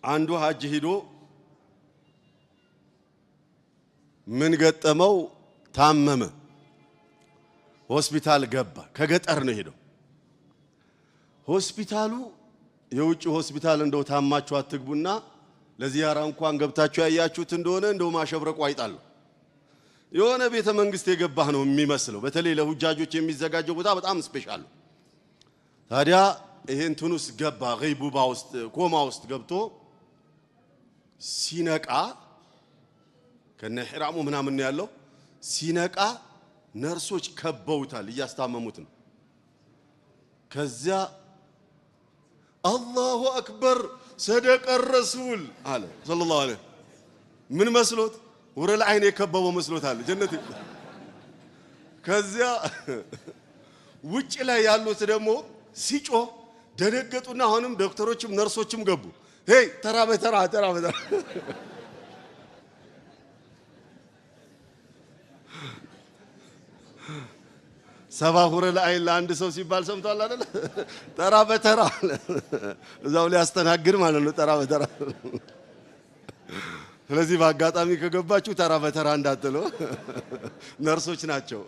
አንዱ ሐጅ ሄዶ ምን ገጠመው ታመመ ሆስፒታል ገባ ከገጠር ነው ሄዶ ሆስፒታሉ የውጭ ሆስፒታል እንደው ታማችሁ አትግቡና ለዚያራ እንኳን ገብታችሁ ያያችሁት እንደሆነ እንደው ማሸብረቁ አይጣል የሆነ ቤተ መንግስት የገባህ ነው የሚመስለው በተለይ ለሁጃጆች የሚዘጋጀው ቦታ በጣም ስፔሻል ታዲያ ይሄን ቱኑስ ገባ ገይቡባ ውስጥ ኮማ ውስጥ ገብቶ ሲነቃ ከነ ህራሙ ምናምን ያለው ሲነቃ ነርሶች ከበውታል እያስታመሙት ነው ከዚያ አላሁ አክበር ሰደቀ ረሱል አለ ሰለላሁ ዐለይሂ ምን መስሎት ወረል አይኔ ከበበው መስሎታል ጀነት ከዚያ ውጭ ላይ ያሉት ደግሞ ሲጮ ደነገጡና አሁንም ዶክተሮችም ነርሶችም ገቡ ሄይ ተራ በተራ ሰባ ሁረል አይን ለአንድ ሰው ሲባል ሰምቷል አይደል ተራ በተራ እዛው ሊያስተናግድ ማለት ነው ተራ በተራ ስለዚህ በአጋጣሚ ከገባችሁ ተራ በተራ እንዳትሉ ነርሶች ናቸው